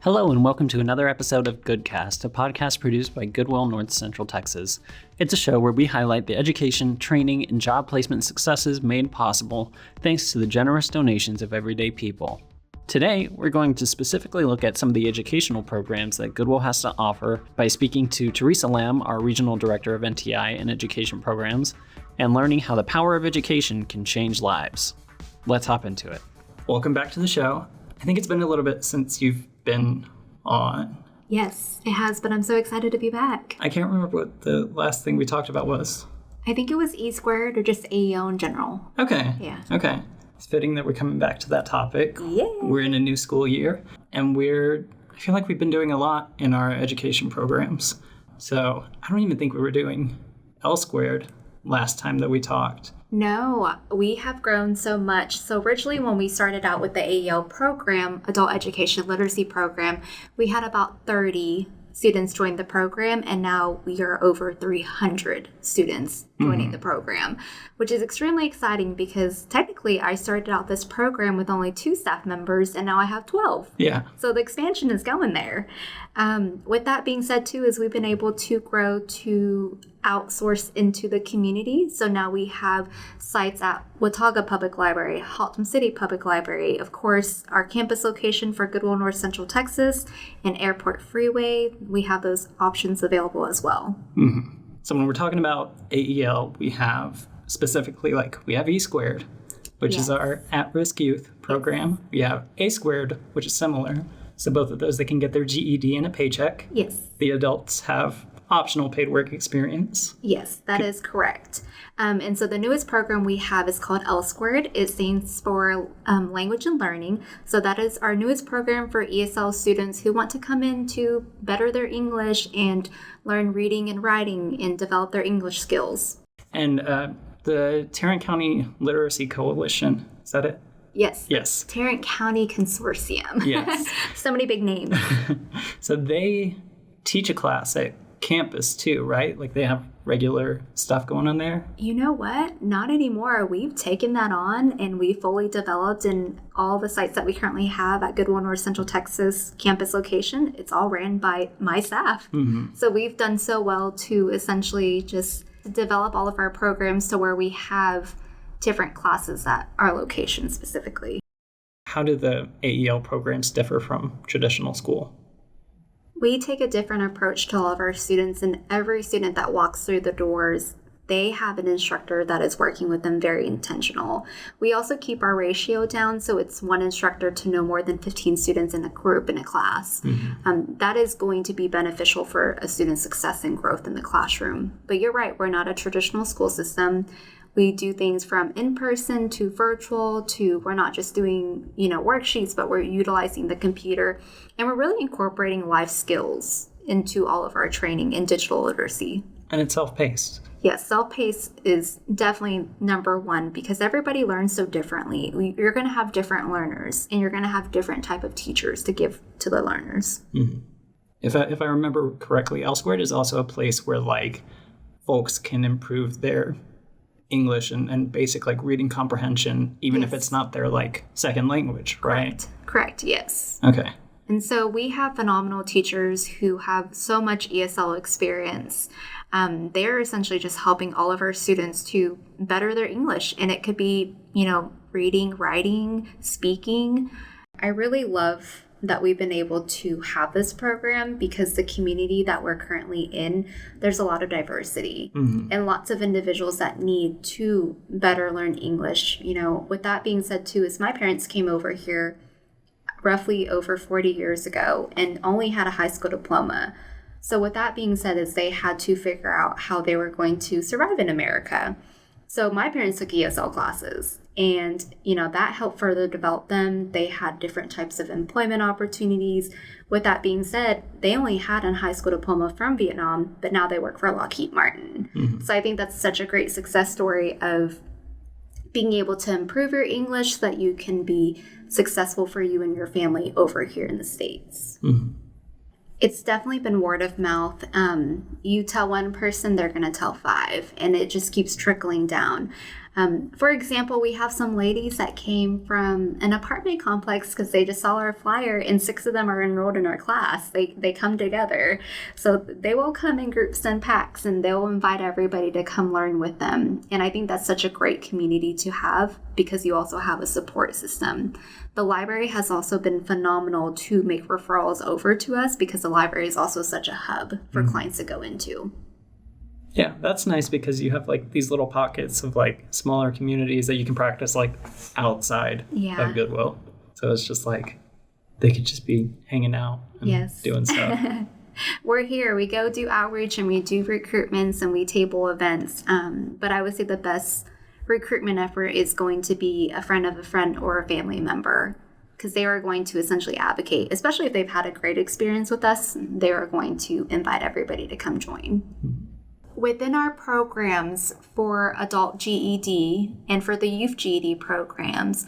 Hello and welcome to another episode of GoodCast, a podcast produced by Goodwill North Central Texas. It's a show where we highlight the education, training, and job placement successes made possible thanks to the generous donations of everyday people. Today, we're going to specifically look at some of the educational programs that Goodwill has to offer by speaking to Teresa Lamb, our Regional Director of NTI and Education Programs, and learning how the power of education can change lives. Let's hop into it. Welcome back to the show. I think it's been a little bit since you've been on. Yes, it has, but I'm so excited to be back. I can't remember what the last thing we talked about was. I think it was E squared or just AEL in general. Okay. Yeah. Okay. It's fitting that we're coming back to that topic. Yeah. We're in a new school year, and I feel like we've been doing a lot in our education programs. So I don't even think we were doing L squared last time that we talked. No, we have grown so much. So originally when we started out with the AEL program, Adult Education Literacy Program, we had about 30 students join the program, and now we are over 300 students joining the program, which is extremely exciting because technically I started out this program with only 2 staff members, and now I have 12. Yeah. So the expansion is going there. With that being said, too, is we've been able to grow to outsource into the community. So now we have sites at Watauga Public Library, Haltom City Public Library, of course, our campus location for Goodwill North Central Texas, and Airport Freeway. We have those options available as well. Mm-hmm. So when we're talking about AEL, we have specifically, we have E squared, which is our at-risk youth program. We have A squared, which is similar. So both of those, they can get their GED and a paycheck. Yes. The adults have optional paid work experience. Yes, that is correct. And so the newest program we have is called L squared. It stands for Language and Learning. So that is our newest program for ESL students who want to come in to better their English and learn reading and writing and develop their English skills. And the Tarrant County Literacy Coalition, is that it? Yes. Yes. Tarrant County Consortium. Yes. So many big names. So they teach a class at campus too, right? They have regular stuff going on there? You know what? Not anymore. We've taken that on and we fully developed in all the sites that we currently have at Goodwill North Central Texas campus location. It's all ran by my staff. Mm-hmm. So we've done so well to essentially just develop all of our programs to where we have different classes at our location specifically. How do the AEL programs differ from traditional school? We take a different approach to all of our students, and every student that walks through the doors, they have an instructor that is working with them very intentional. We also keep our ratio down, so it's one instructor to no more than 15 students in a group in a class. Mm-hmm. That is going to be beneficial for a student's success and growth in the classroom. But you're right, we're not a traditional school system. We do things from in-person to virtual to we're not just doing, worksheets, but we're utilizing the computer. And we're really incorporating life skills into all of our training in digital literacy. And it's self-paced. Yes, self-paced is definitely number one because everybody learns so differently. You're going to have different learners and you're going to have different type of teachers to give to the learners. Mm-hmm. If I remember correctly, L squared is also a place where folks can improve their English and basic reading comprehension, even if it's not their second language, right? Correct, yes. Okay. And so we have phenomenal teachers who have so much ESL experience. They're essentially just helping all of our students to better their English. And it could be, reading, writing, speaking. I really love that we've been able to have this program because the community that we're currently in, there's a lot of diversity and lots of individuals that need to better learn English. With that being said too, is my parents came over here roughly over 40 years ago and only had a high school diploma. So with that being said, is they had to figure out how they were going to survive in America. So my parents took ESL classes and, that helped further develop them. They had different types of employment opportunities. With that being said, they only had a high school diploma from Vietnam, but now they work for Lockheed Martin. Mm-hmm. So I think that's such a great success story of being able to improve your English so that you can be successful for you and your family over here in the States. Mm-hmm. It's definitely been word of mouth. You tell one person, they're going to tell 5, and it just keeps trickling down. For example, we have some ladies that came from an apartment complex because they just saw our flyer, and 6 of them are enrolled in our class. They come together. So they will come in groups and packs, and they'll invite everybody to come learn with them. And I think that's such a great community to have because you also have a support system. The library has also been phenomenal to make referrals over to us because the library is also such a hub for clients to go into. Yeah, that's nice because you have like these little pockets of like smaller communities that you can practice like outside of Goodwill. So it's just like they could just be hanging out and doing stuff. We're here. We go do outreach and we do recruitments and we table events. But I would say the best recruitment effort is going to be a friend of a friend or a family member because they are going to essentially advocate, especially if they've had a great experience with us. They are going to invite everybody to come join. Within our programs for adult GED and for the youth GED programs,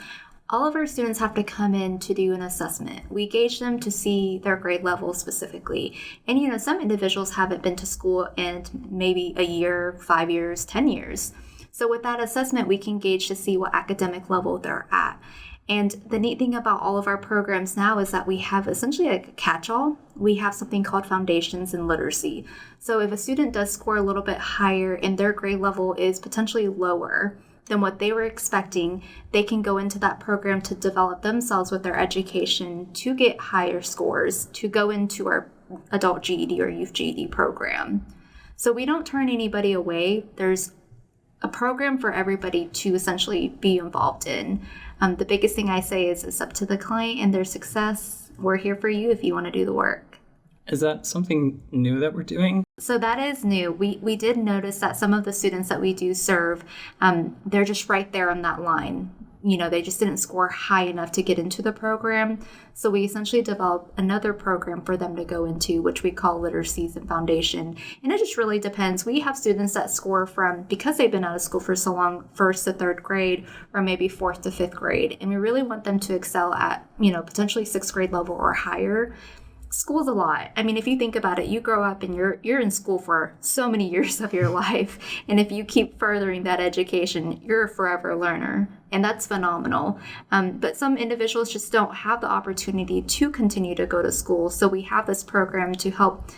all of our students have to come in to do an assessment. We gauge them to see their grade level specifically. And, some individuals haven't been to school in maybe a year, 5 years, 10 years. So with that assessment, we can gauge to see what academic level they're at. And the neat thing about all of our programs now is that we have essentially a catch-all. We have something called Foundations in Literacy. So if a student does score a little bit higher and their grade level is potentially lower than what they were expecting, they can go into that program to develop themselves with their education to get higher scores to go into our adult GED or youth GED program. So we don't turn anybody away. There's a program for everybody to essentially be involved in. The biggest thing I say is it's up to the client and their success. We're here for you if you want to do the work. Is that something new that we're doing? So that is new. We did notice that some of the students that we do serve, they're just right there on that line. They just didn't score high enough to get into the program. So we essentially developed another program for them to go into, which we call Literacies and Foundation. And it just really depends. We have students that score from, because they've been out of school for so long, 1st to 3rd grade, or maybe 4th to 5th grade. And we really want them to excel at, potentially 6th grade level or higher. School's a lot. I mean, if you think about it, you grow up and you're in school for so many years of your life. And if you keep furthering that education, you're a forever learner. And that's phenomenal. But some individuals just don't have the opportunity to continue to go to school. So we have this program to help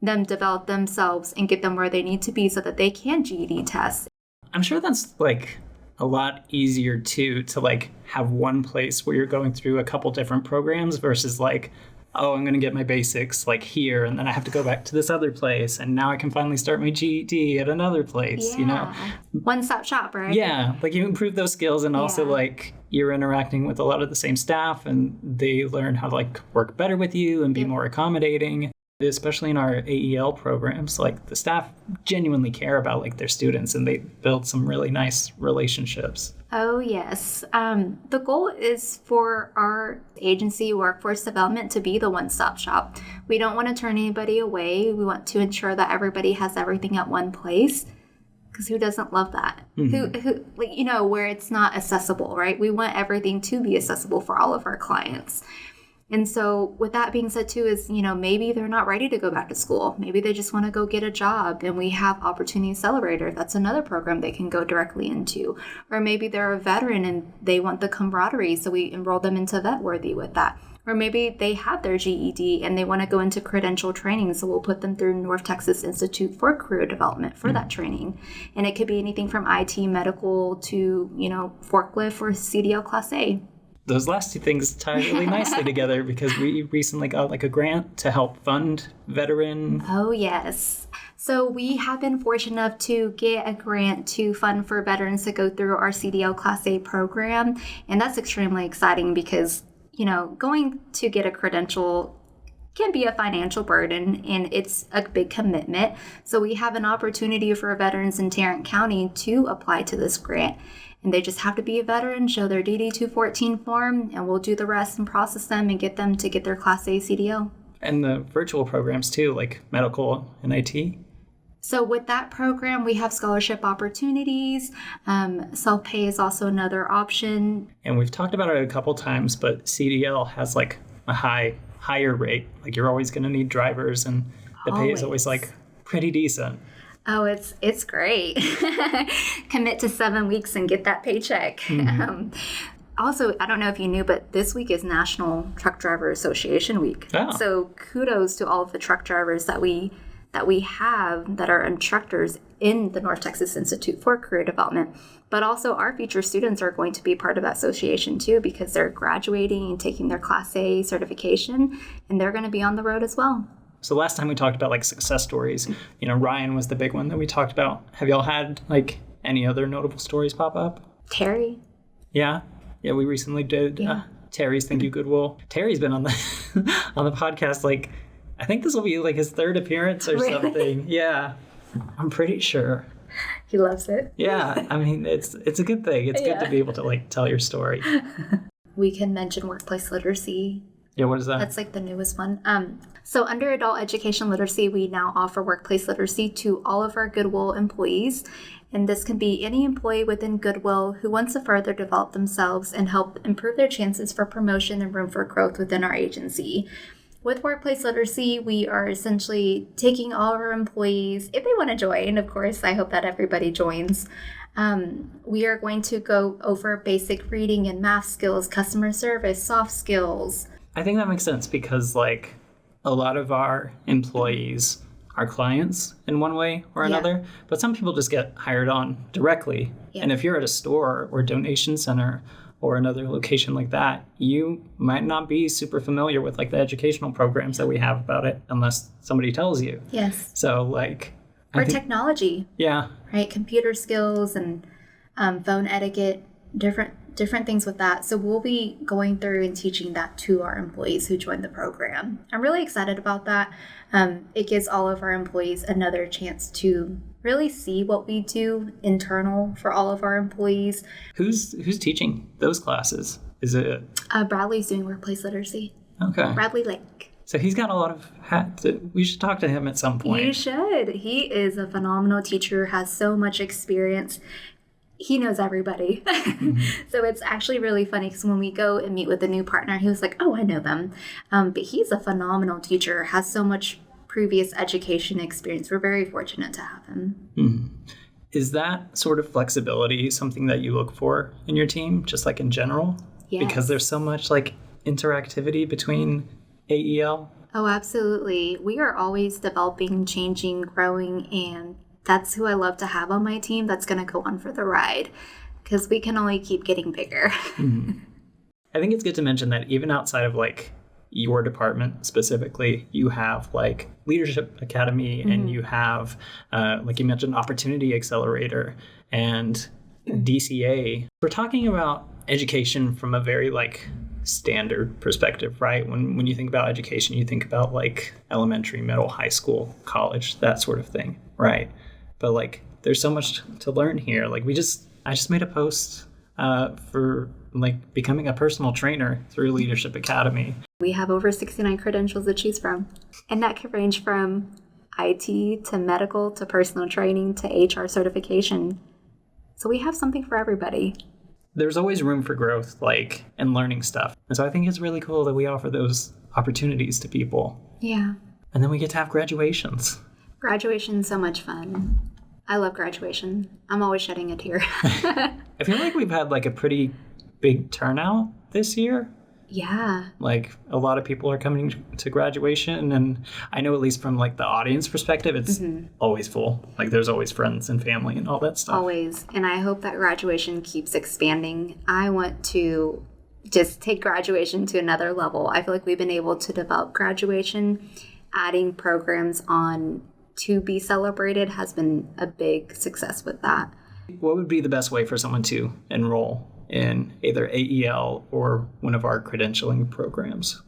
them develop themselves and get them where they need to be so that they can GED test. I'm sure that's like a lot easier too, to like have one place where you're going through a couple different programs versus like, oh, I'm going to get my basics like here, and then I have to go back to this other place, and now I can finally start my GED at another place, One-stop shop, right? Yeah, like you improve those skills, and also like you're interacting with a lot of the same staff, and they learn how to like work better with you and be more accommodating. Especially in our AEL programs, like the staff genuinely care about like their students, and they build some really nice relationships. Oh, yes. The goal is for our agency, Workforce Development, to be the one-stop shop. We don't want to turn anybody away. We want to ensure that everybody has everything at one place. Because who doesn't love that? Where it's not accessible, right? We want everything to be accessible for all of our clients. And so with that being said, too, is, maybe they're not ready to go back to school. Maybe they just want to go get a job, and we have Opportunity Accelerator. That's another program they can go directly into. Or maybe they're a veteran and they want the camaraderie, so we enroll them into VetWorthy with that. Or maybe they have their GED and they want to go into credential training, so we'll put them through North Texas Institute for Career Development for that training. And it could be anything from IT, medical, to, forklift or CDL Class A. Those last two things tie really nicely together because we recently got like a grant to help fund veteran. Oh, yes. So we have been fortunate enough to get a grant to fund for veterans to go through our CDL Class A program. And that's extremely exciting because, going to get a credential can be a financial burden, and it's a big commitment. So we have an opportunity for veterans in Tarrant County to apply to this grant. And they just have to be a veteran, show their DD 214 form, and we'll do the rest and process them and get them to get their Class A CDL. And the virtual programs too, like medical and IT. So with that program, we have scholarship opportunities. Self-pay is also another option. And we've talked about it a couple times, but CDL has like a higher rate. Like you're always going to need drivers, and the pay is always like pretty decent. Oh, it's great. Commit to 7 weeks and get that paycheck. Also, I don't know if you knew, but this week is National Truck Driver Association Week. Oh. So kudos to all of the truck drivers that we have that are instructors in the North Texas Institute for Career Development. But also our future students are going to be part of that association too, because they're graduating and taking their Class A certification, and they're going to be on the road as well. So last time we talked about like success stories, Ryan was the big one that we talked about. Have y'all had like any other notable stories pop up? Terry. Yeah, we recently did Terry's Thank You Goodwill. Terry's been on the on the podcast. Like, I think this will be like his third appearance or something. Yeah, I'm pretty sure. He loves it. Yeah, I mean it's a good thing. It's good to be able to like tell your story. We can mention workplace literacy. Yeah, what is that? That's like the newest one. So under adult education literacy, we now offer workplace literacy to all of our Goodwill employees. And this can be any employee within Goodwill who wants to further develop themselves and help improve their chances for promotion and room for growth within our agency. With workplace literacy, we are essentially taking all of our employees, if they want to join, of course, I hope that everybody joins. We are going to go over basic reading and math skills, customer service, soft skills. I think that makes sense because like a lot of our employees are clients in one way or another, but some people just get hired on directly. Yeah. And if you're at a store or donation center or another location like that, you might not be super familiar with like the educational programs that we have about it unless somebody tells you. Yes. So like... Or technology. Yeah. Right? Computer skills and phone etiquette, different things with that. So we'll be going through and teaching that to our employees who join the program. I'm really excited about that. It gives all of our employees another chance to really see what we do internal for all of our employees. Who's teaching those classes? Is it... Bradley's doing workplace literacy. Okay. Bradley Lake. So he's got a lot of hats. We should talk to him at some point. You should. He is a phenomenal teacher, has so much experience. He knows everybody. So it's actually really funny because when we go and meet with a new partner, he was like, oh, I know them. But he's a phenomenal teacher, has so much previous education experience. We're very fortunate to have him. Mm-hmm. Is that sort of flexibility something that you look for in your team, just like in general? Yes. Because there's so much like interactivity between AEL. Oh, absolutely. We are always developing, changing, growing, and that's who I love to have on my team that's going to go on for the ride because we can only keep getting bigger. Mm-hmm. I think it's good to mention that even outside of like your department specifically, you have like Leadership Academy and you have, like you mentioned, Opportunity Accelerator and DCA. We're talking about education from a very like standard perspective, right? When you think about education, you think about like elementary, middle, high school, college, that sort of thing, right? But like there's so much to learn here. Like I just made a post for like becoming a personal trainer through Leadership Academy. We have over 69 credentials to choose from, and that could range from IT to medical to personal training to HR certification. So we have something for everybody. There's always room for growth, like, and learning stuff. And so I think it's really cool that we offer those opportunities to people. Yeah. And then we get to have graduations. Graduation's so much fun. I love graduation. I'm always shedding a tear. I feel like we've had like a pretty big turnout this year. Yeah. Like a lot of people are coming to graduation, and I know at least from like the audience perspective, it's always full. Like there's always friends and family and all that stuff. Always. And I hope that graduation keeps expanding. I want to just take graduation to another level. I feel like we've been able to develop graduation, adding programs on to be celebrated has been a big success with that. What would be the best way for someone to enroll in either AEL or one of our credentialing programs?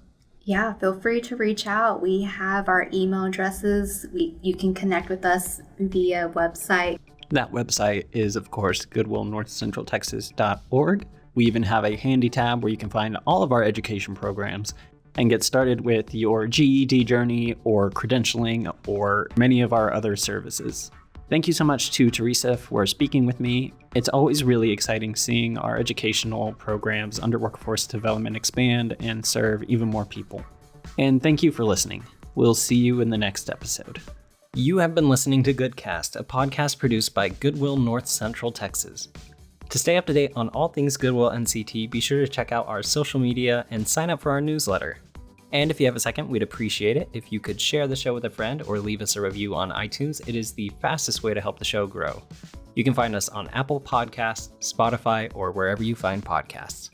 Yeah, feel free to reach out. We have our email addresses. You can connect with us via website. That website is, of course, goodwillnorthcentraltexas.org. We even have a handy tab where you can find all of our education programs and get started with your GED journey or credentialing or many of our other services. Thank you so much to Teresa for speaking with me. It's always really exciting seeing our educational programs under workforce development expand and serve even more people. And thank you for listening. We'll see you in the next episode. You have been listening to GoodCast, a podcast produced by Goodwill North Central Texas. To stay up to date on all things Goodwill NCT, be sure to check out our social media and sign up for our newsletter. And if you have a second, we'd appreciate it if you could share the show with a friend or leave us a review on iTunes. It is the fastest way to help the show grow. You can find us on Apple Podcasts, Spotify, or wherever you find podcasts.